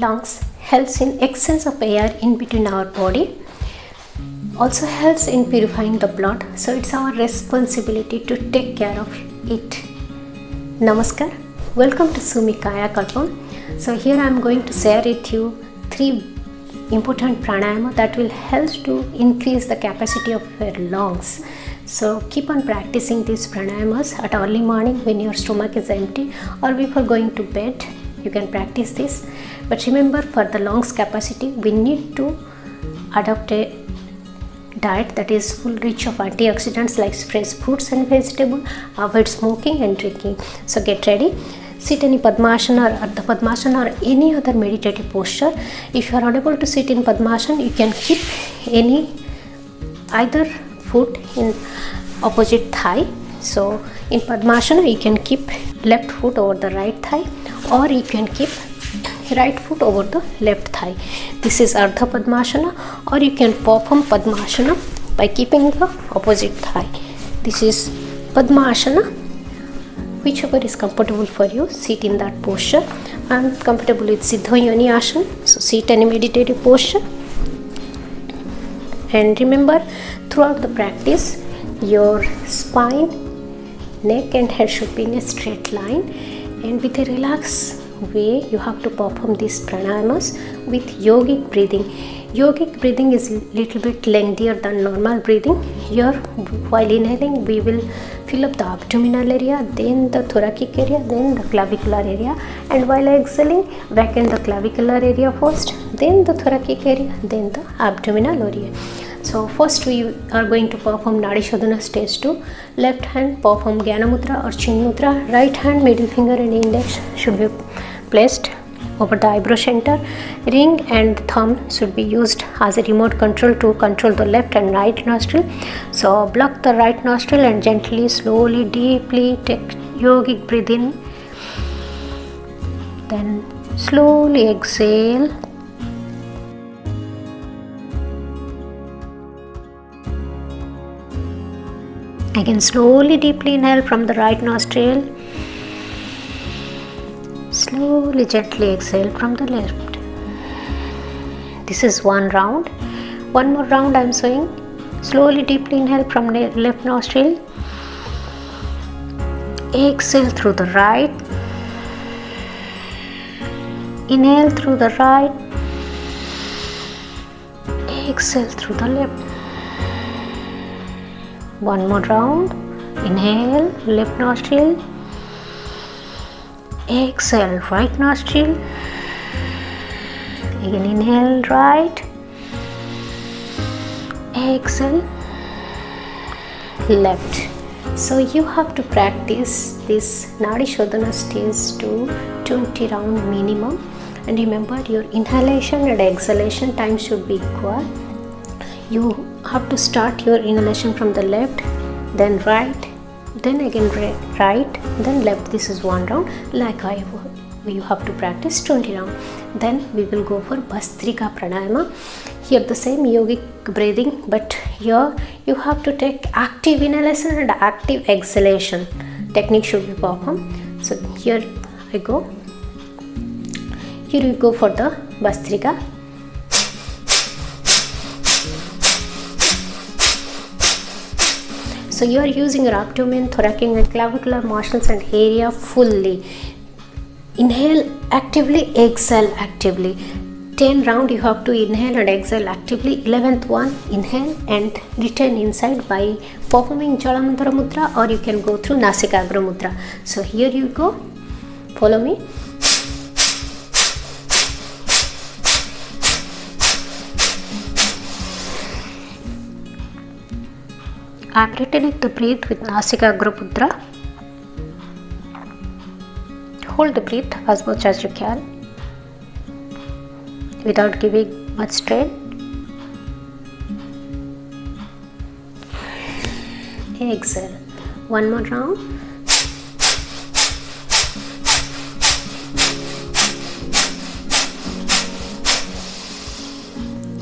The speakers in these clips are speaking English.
lungs helps in exchange of air in between our body, also helps in purifying the blood, so it's our responsibility to take care of it. Namaskar, welcome to Sumi Kaya Kalpam. So here I am going to share with you 3 important pranayama that will help to increase the capacity of your lungs. So keep on practicing these pranayamas at early morning when your stomach is empty, or before going to bed you can practice this. But remember, for the lungs capacity we need to adopt a diet that is full rich of antioxidants like fresh fruits and vegetables, avoid smoking and drinking. So get ready, sit in Padmasana or Ardha Padmasana or any other meditative posture. If you are unable to sit in Padmasana, you can keep either foot in opposite thigh. So in Padmasana you can keep left foot over the right thigh, or you can keep right foot over the left thigh. This is Ardha Padmasana, or you can perform Padmasana by keeping the opposite thigh. This is Padmasana. Whichever is comfortable for you, sit in that posture. I am comfortable with Siddha Yoni Asana, so sit in a meditative posture. And remember, throughout the practice, your spine, neck and head should be in a straight line, and with a relaxed way you have to perform these pranayamas with yogic breathing. Yogic breathing is little bit lengthier than normal breathing. Here, while inhaling, we will fill up the abdominal area, then the thoracic area, then the clavicular area, and while exhaling, vacuum the clavicular area first, then the thoracic area, then the abdominal area. So first we are going to perform Nadi Shodhana stage 2. Left hand perform Jnana Mudra or Chin Mudra. Right hand, middle finger and index should be placed over the eyebrow center. Ring and thumb should be used as a remote control to control the left and right nostril. So block the right nostril and gently, slowly, deeply take yogic breath in. Then slowly exhale. Again, slowly, deeply inhale from the right nostril. Slowly, gently exhale from the left. This is one round. One more round I am showing. Slowly, deeply inhale from left nostril. Exhale through the right. Inhale through the right. Exhale through the left. One more round. Inhale, left nostril. Exhale, right nostril. Again, inhale, right. Exhale, left. So you have to practice this Nadi Shodhana stage to 20 round minimum. And remember, your inhalation and exhalation time should be equal. You have to start your inhalation from the left, then right, then again right, then left. This is one round. Like you have to practice 20 round. Then we will go for Bhastrika Pranayama. Here the same yogic breathing, but here you have to take active inhalation and active exhalation. Technique should be performed. So here I go. Here we go for the Bhastrika. So you are using your abdomen, thoracic and clavicular muscles and area fully. Inhale actively, exhale actively. 10 round you have to inhale and exhale actively. 11th one, inhale and return inside by performing Jalandhara Mudra, or you can go through Nasikagra Mudra. So here you go. Follow me. I am retaining the breath with Nasikagra Mudra. Hold the breath as much as you can without giving much strain. Exhale. One more round.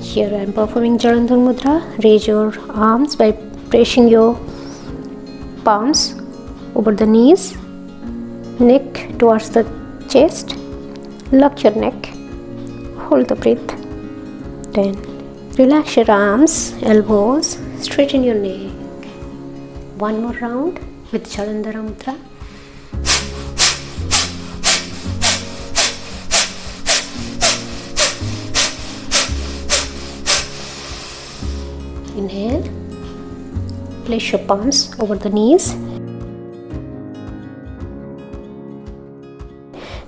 Here I am performing Jalandhar Mudra. Raise your arms by pressing your palms over the knees, neck towards the chest. Lock your neck. hold the breath. Then relax your arms, elbows, straighten your neck. One more round with Jalandhara Mudra. Inhale. Place your palms over the knees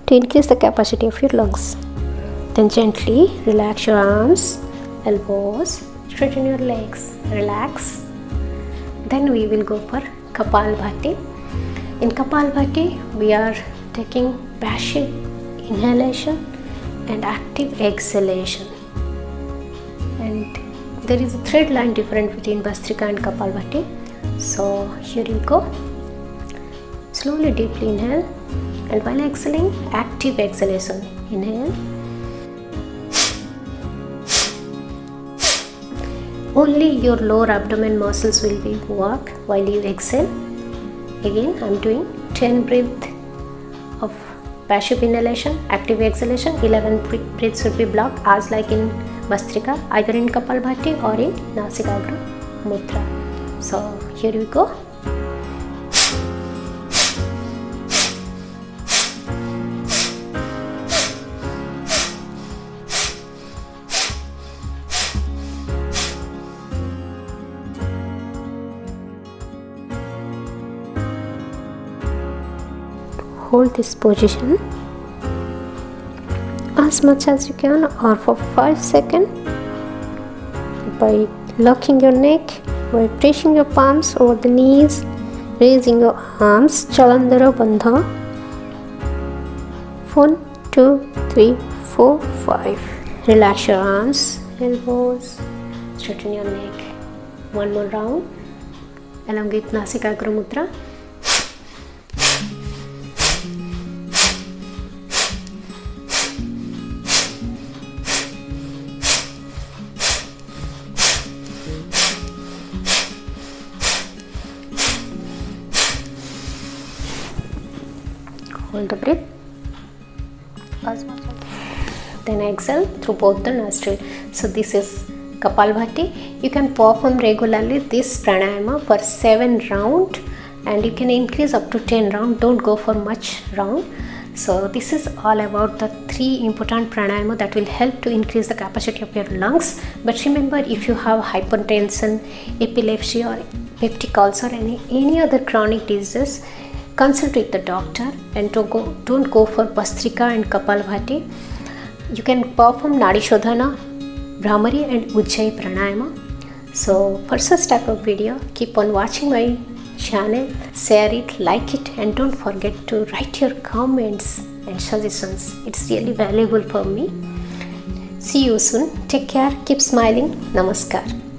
to increase the capacity of your lungs. Then gently relax your arms, elbows, straighten your legs, relax. Then we will go for Kapalbhati. In Kapalbhati, we are taking passive inhalation and active exhalation. And there is a thread line difference between Bhastrika and Kapalbhati. So here you go. Slowly, deeply inhale, and while exhaling, active exhalation. Inhale. Only your lower abdomen muscles will be work while you exhale. Again, I am doing 10 breaths of passive inhalation, active exhalation. 11 breaths should be blocked as like in Bhastrika, either in Kapalbhati or in Nasikagra Mudra. So here we go. Hold this position as much as you can, or for 5 seconds, by locking your neck, by pressing your palms over the knees, raising your arms, Jalandhara Bandha. 1, 2, 3, 4, 5. Relax your arms, elbows, straighten your neck. One more round, elongate Nasikagra Mudra. Hold the breath. Then exhale through both the nostrils. So this is Kapalbhati. You can perform regularly this pranayama for 7 rounds, and you can increase up to 10 rounds. Don't go for much round. So this is all about the 3 important pranayama that will help to increase the capacity of your lungs. But remember, if you have hypertension, epilepsy, or peptic ulcer, any other chronic diseases, consult with the doctor, and don't go for Bhastrika and Kapalbhati. You can perform Nadi Shodhana, Bhramari and Ujjayi Pranayama. So for such type of video, keep on watching my channel, share it, like it, and don't forget to write your comments and suggestions. It's really valuable for me. See you soon. Take care. Keep smiling. Namaskar.